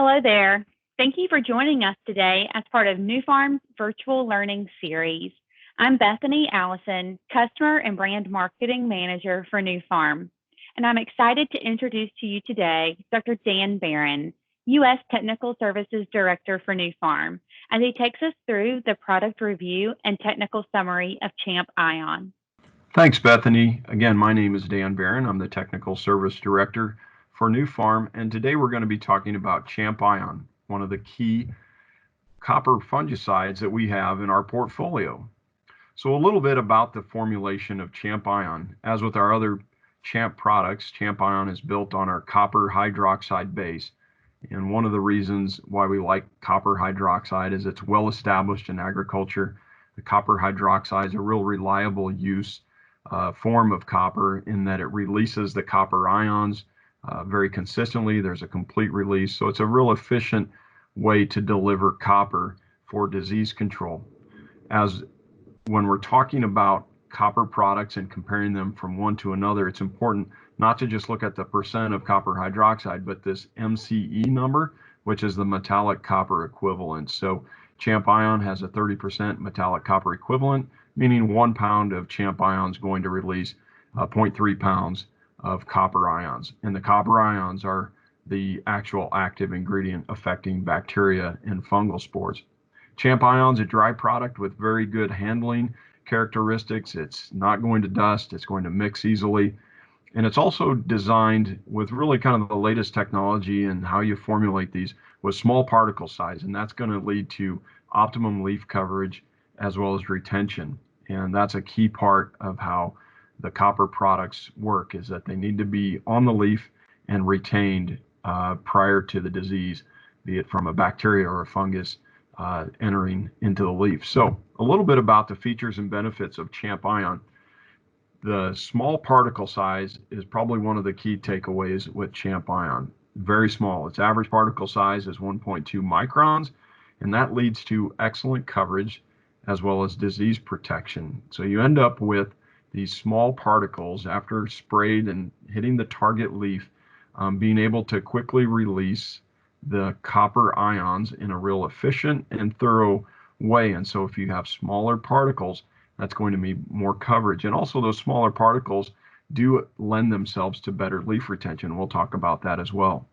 Hello there. Thank you for joining us today as part of Nufarm's virtual learning series. I'm Bethany Allison, Customer and Brand Marketing Manager for Nufarm, and I'm excited to introduce to you today Dr. Dan Beran, U.S. Technical Services Director for Nufarm, as he takes us through the product review and technical summary of ChampION. Thanks, Bethany. Again, my name is Dan Beran. I'm the Technical Service Director for Nufarm, and today we're going to be talking about ChampION, one of the key copper fungicides that we have in our portfolio. So a little bit about the formulation of ChampION. As with our other Champ products, ChampION is built on our copper hydroxide base. And one of the reasons why we like copper hydroxide is it's well established in agriculture. The copper hydroxide is a real reliable use form of copper in that it releases the copper ions very consistently. There's a complete release. So it's a real efficient way to deliver copper for disease control. As when we're talking about copper products and comparing them from one to another, it's important not to just look at the percent of copper hydroxide, but this MCE number, which is the metallic copper equivalent. So ChampION has a 30% metallic copper equivalent, meaning 1 pound of ChampION is going to release 0.3 pounds of copper ions. And the copper ions are the actual active ingredient affecting bacteria and fungal spores. ChampION is a dry product with very good handling characteristics. It's not going to dust, it's going to mix easily. And it's also designed with really kind of the latest technology and how you formulate these with small particle size. And that's going to lead to optimum leaf coverage as well as retention. And that's a key part of how the copper products work, is that they need to be on the leaf and retained prior to the disease, be it from a bacteria or a fungus entering into the leaf. So a little bit about the features and benefits of ChampION. The small particle size is probably one of the key takeaways with ChampION. Very small. Its average particle size is 1.2 microns, and that leads to excellent coverage as well as disease protection. So you end up with these small particles after sprayed and hitting the target leaf, being able to quickly release the copper ions in a real efficient and thorough way. And so if you have smaller particles, that's going to be more coverage. And also those smaller particles do lend themselves to better leaf retention. We'll talk about that as well.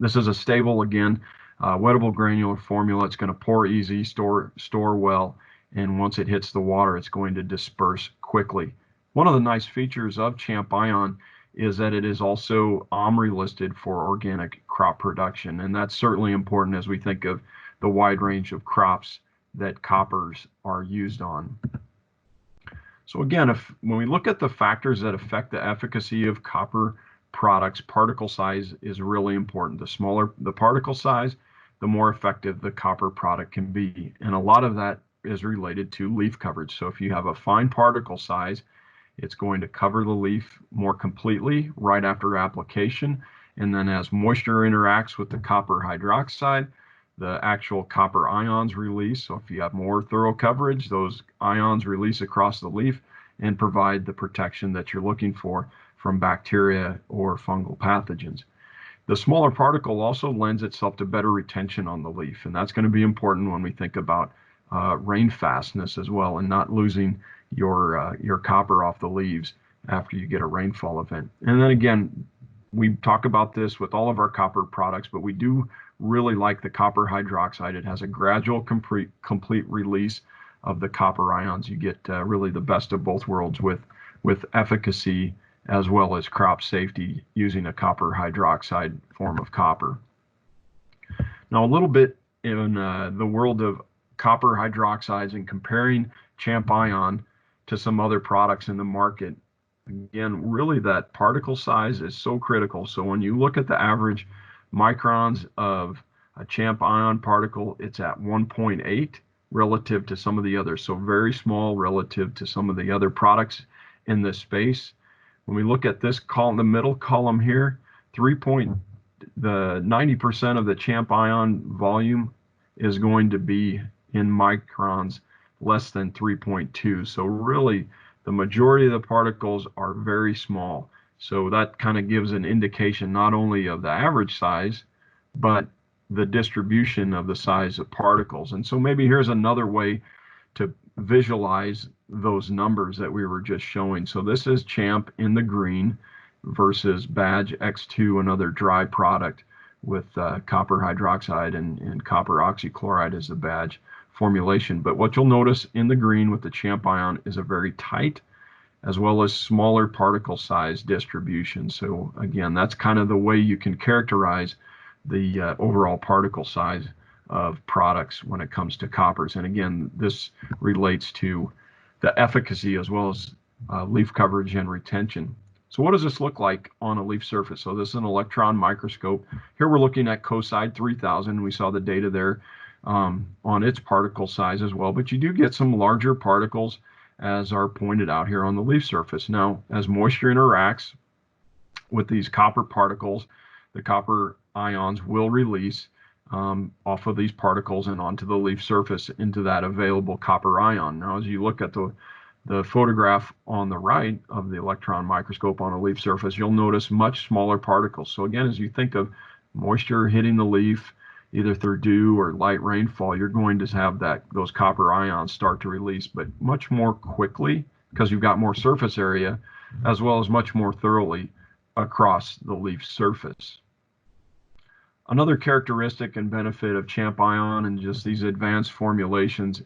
This is a stable, again, wettable granular formula. It's going to pour easy, store well, and once it hits the water, it's going to disperse quickly. One of the nice features of ChampION is that it is also OMRI listed for organic crop production, and that's certainly important as we think of the wide range of crops that coppers are used on. So again, when we look at the factors that affect the efficacy of copper products, particle size is really important. The smaller the particle size, the more effective the copper product can be. And a lot of that is related to leaf coverage. So if you have a fine particle size, it's going to cover the leaf more completely right after application. And then as moisture interacts with the copper hydroxide, the actual copper ions release. So if you have more thorough coverage, those ions release across the leaf and provide the protection that you're looking for from bacteria or fungal pathogens. The smaller particle also lends itself to better retention on the leaf, and that's going to be important when we think about rain fastness as well, and not losing your copper off the leaves after you get a rainfall event. And then again, we talk about this with all of our copper products, but we do really like the copper hydroxide. It has a gradual complete release of the copper ions. You get really the best of both worlds with efficacy as well as crop safety using a copper hydroxide form of copper. Now a little bit in the world of copper hydroxides and comparing ChampION to some other products in the market. Again, really that particle size is so critical. So when you look at the average microns of a ChampION particle, it's at 1.8 relative to some of the others. So very small relative to some of the other products in this space. When we look at this column, the middle column here, the 90% of the ChampION volume is going to be in microns less than 3.2. So really the majority of the particles are very small. So that kind of gives an indication not only of the average size, but the distribution of the size of particles. And so maybe here's another way to visualize those numbers that we were just showing. So this is CHAMP in the green versus Badge X2, another dry product with copper hydroxide and copper oxychloride as the badge formulation. But what you'll notice in the green with the ChampION is a very tight as well as smaller particle size distribution. So again, that's kind of the way you can characterize the overall particle size of products when it comes to coppers. And again, this relates to the efficacy as well as leaf coverage and retention. So what does this look like on a leaf surface? So this is an electron microscope. Here we're looking at COSIDE 3000. We saw the data there on its particle size as well, but you do get some larger particles as are pointed out here on the leaf surface. Now, as moisture interacts with these copper particles, the copper ions will release off of these particles and onto the leaf surface into that available copper ion. Now, as you look at the photograph on the right of the electron microscope on a leaf surface, you'll notice much smaller particles. So again, as you think of moisture hitting the leaf, either through dew or light rainfall, you're going to have those copper ions start to release, but much more quickly because you've got more surface area, as well as much more thoroughly across the leaf surface. Another characteristic and benefit of ChampION and just these advanced formulations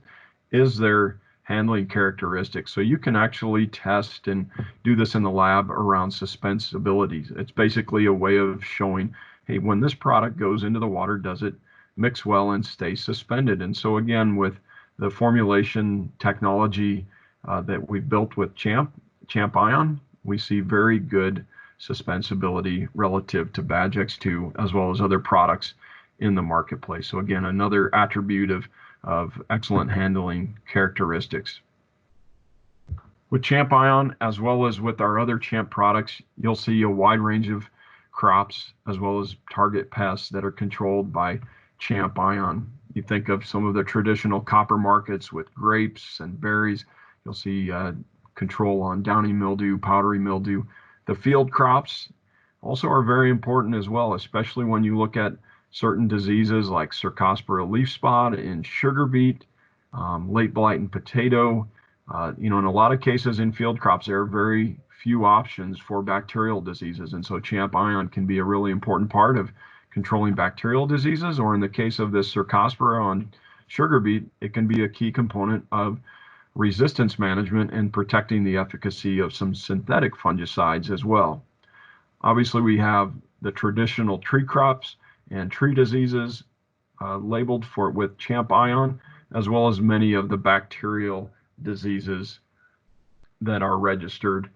is their handling characteristics. So you can actually test and do this in the lab around suspensibility. It's basically a way of showing, hey, when this product goes into the water, does it mix well and stay suspended? And so again, with the formulation technology that we built with ChampION, we see very good suspensibility relative to Badge X2 as well as other products in the marketplace. So again, another attribute of excellent handling characteristics. With ChampION, as well as with our other Champ products, you'll see a wide range of crops as well as target pests that are controlled by ChampION. You think of some of the traditional copper markets with grapes and berries, you'll see control on downy mildew, powdery mildew. The field crops also are very important as well, especially when you look at certain diseases like Cercospora leaf spot in sugar beet, late blight in potato. In a lot of cases in field crops, there are very few options for bacterial diseases. And so ChampION can be a really important part of controlling bacterial diseases, or in the case of this Cercospora on sugar beet, it can be a key component of resistance management and protecting the efficacy of some synthetic fungicides as well. Obviously, we have the traditional tree crops and tree diseases labeled with ChampION, as well as many of the bacterial diseases that are registered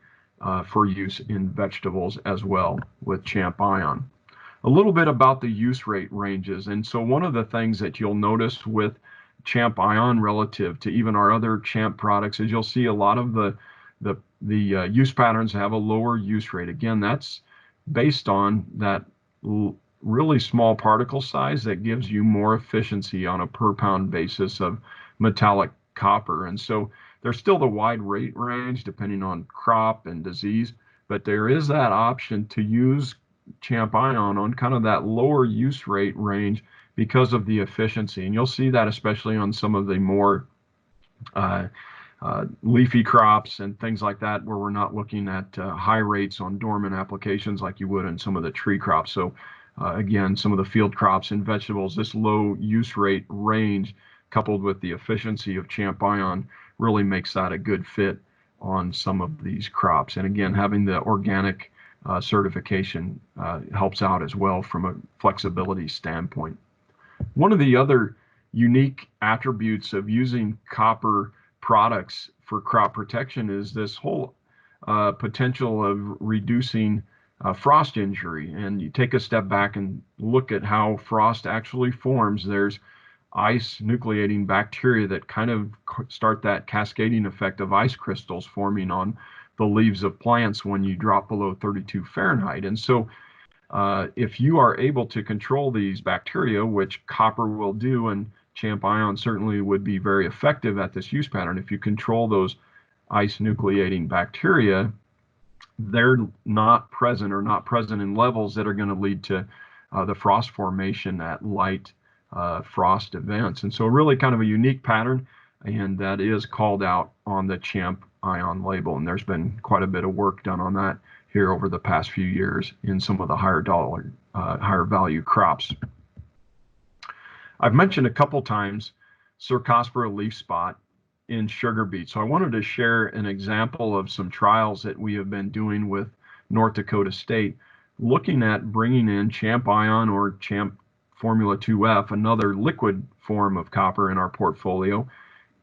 for use in vegetables as well with ChampION. A little bit about the use rate ranges. And so one of the things that you'll notice with ChampION relative to even our other Champ products is you'll see a lot of the use patterns have a lower use rate. Again, that's based on that really small particle size that gives you more efficiency on a per pound basis of metallic copper. And so there's still the wide rate range depending on crop and disease, but there is that option to use ChampION on kind of that lower use rate range because of the efficiency. And you'll see that especially on some of the more leafy crops and things like that, where we're not looking at high rates on dormant applications like you would in some of the tree crops. So again, some of the field crops and vegetables, this low use rate range coupled with the efficiency of ChampION really makes that a good fit on some of these crops. And again, having the organic certification helps out as well from a flexibility standpoint. One of the other unique attributes of using copper products for crop protection is this whole potential of reducing frost injury. And you take a step back and look at how frost actually forms. There's ice nucleating bacteria that kind of start that cascading effect of ice crystals forming on the leaves of plants when you drop below 32 Fahrenheit. And so if you are able to control these bacteria, which copper will do, and ChampION certainly would be very effective at this use pattern, if you control those ice nucleating bacteria, they're not present in levels that are going to lead to the frost formation at light frost events. And so really kind of a unique pattern, and that is called out on the ChampION label. And there's been quite a bit of work done on that here over the past few years in some of the higher value crops. I've mentioned a couple times Cercospora leaf spot in sugar beet. So I wanted to share an example of some trials that we have been doing with North Dakota State, looking at bringing in ChampION or Champ Formula 2F, another liquid form of copper in our portfolio,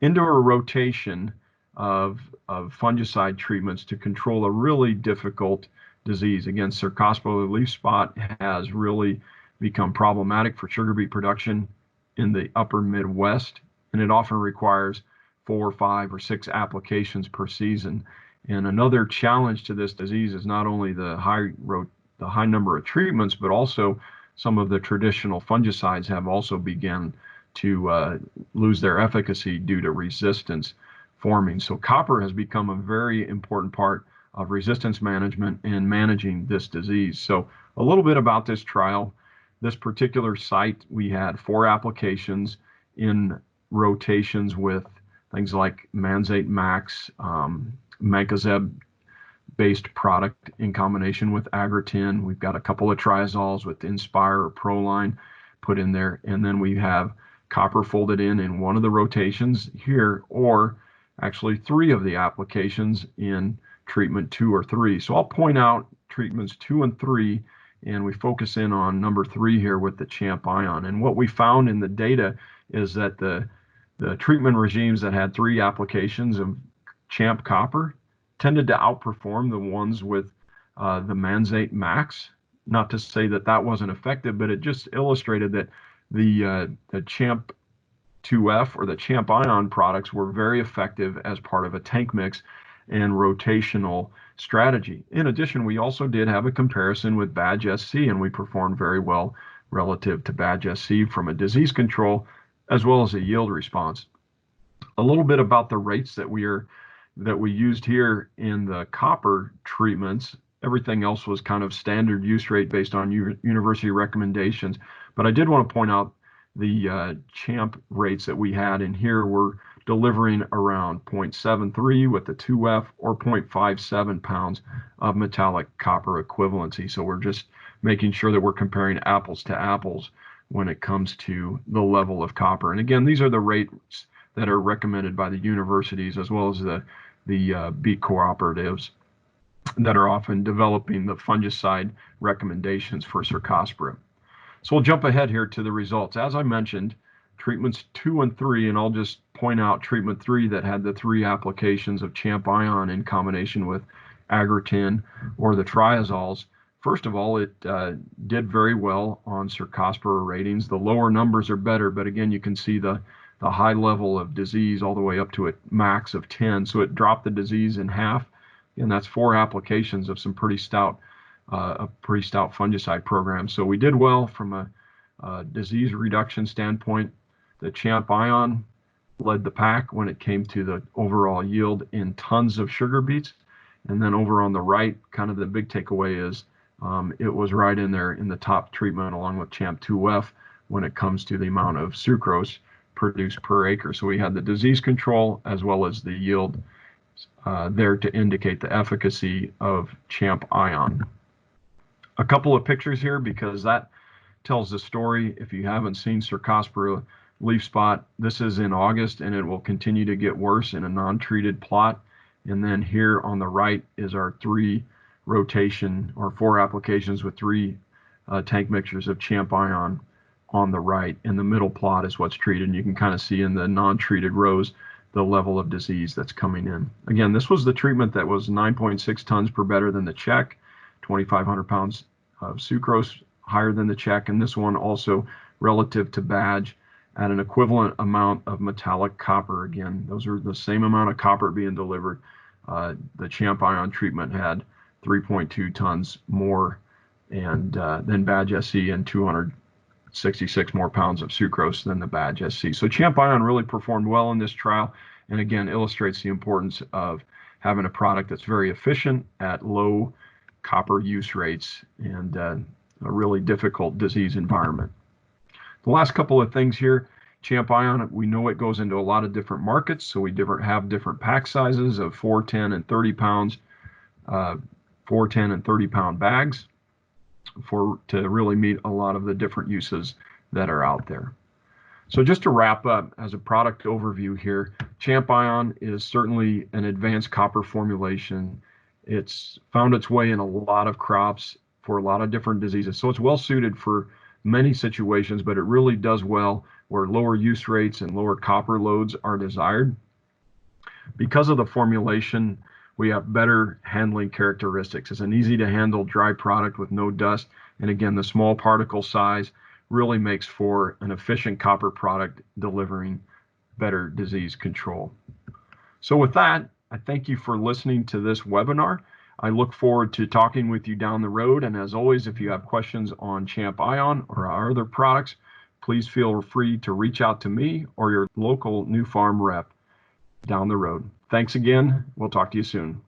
into a rotation of fungicide treatments to control a really difficult disease. Again, Cercospora leaf spot has really become problematic for sugar beet production in the upper Midwest, and it often requires 4, 5, or 6 applications per season. And another challenge to this disease is not only the high number of treatments, but also some of the traditional fungicides have also begun to lose their efficacy due to resistance forming. So copper has become a very important part of resistance management and managing this disease. So a little bit about this trial. This particular site, we had 4 applications in rotations with things like Manzate Max, Mancozeb based product in combination with Agritin. We've got a couple of triazoles with Inspire or Proline put in there. And then we have copper folded in one of the rotations here, or actually 3 of the applications in treatment 2 or 3. So I'll point out treatments 2 and 3, and we focus in on number 3 here with the ChampION. And what we found in the data is that the treatment regimes that had 3 applications of Champ Copper tended to outperform the ones with the Manzate Max. Not to say that that wasn't effective, but it just illustrated that the Champ 2F or the ChampION products were very effective as part of a tank mix and rotational strategy. In addition, we also did have a comparison with Badge SC, and we performed very well relative to Badge SC from a disease control as well as a yield response. A little bit about the rates that we used here in the copper treatments. Everything else was kind of standard use rate based on university recommendations. But I did want to point out the Champ rates that we had in here were delivering around 0.73 with the 2F or 0.57 pounds of metallic copper equivalency. So we're just making sure that we're comparing apples to apples when it comes to the level of copper. And again, these are the rates that are recommended by the universities as well as the beet cooperatives that are often developing the fungicide recommendations for Cercospora. So we'll jump ahead here to the results. As I mentioned, treatments 2 and 3, and I'll just point out treatment 3 that had the 3 applications of ChampION in combination with Agritin or the triazoles. First of all, it did very well on Cercospora ratings. The lower numbers are better, but again, you can see the high level of disease all the way up to a max of 10. So it dropped the disease in half, and that's 4 applications of some pretty stout fungicide program. So we did well from a disease reduction standpoint. The ChampION led the pack when it came to the overall yield in tons of sugar beets. And then over on the right, kind of the big takeaway is it was right in there in the top treatment along with Champ 2F when it comes to the amount of sucrose produced per acre. So we had the disease control as well as the yield there to indicate the efficacy of ChampION. A couple of pictures here because that tells the story. If you haven't seen Cercospora leaf spot, this is in August and it will continue to get worse in a non-treated plot. And then here on the right is our 3 rotation or 4 applications with 3 tank mixtures of ChampION on the right. And the middle plot is what's treated. And you can kind of see in the non-treated rows the level of disease that's coming in. Again, this was the treatment that was 9.6 tons per better than the Czech, 2,500 pounds of sucrose higher than the Czech, and this one also relative to Badge at an equivalent amount of metallic copper. Again, those are the same amount of copper being delivered. The ChampION treatment had 3.2 tons more and than Badge SC and 266 more pounds of sucrose than the Badge SC. So ChampION really performed well in this trial, and again illustrates the importance of having a product that's very efficient at low copper use rates. And a really difficult disease environment. The last couple of things here, ChampION, we know it goes into a lot of different markets, so we have different pack sizes of 4, 10, and 30 pounds, 4, 10, and 30 pound bags to really meet a lot of the different uses that are out there. So just to wrap up, as a product overview here, ChampION is certainly an advanced copper formulation. It's found its way in a lot of crops for a lot of different diseases. So it's well suited for many situations, but it really does well where lower use rates and lower copper loads are desired. Because of the formulation, we have better handling characteristics. It's an easy to handle dry product with no dust. And again, the small particle size really makes for an efficient copper product delivering better disease control. So with that, I thank you for listening to this webinar. I look forward to talking with you down the road. And as always, if you have questions on ChampION or our other products, please feel free to reach out to me or your local Nufarm rep down the road. Thanks again. We'll talk to you soon.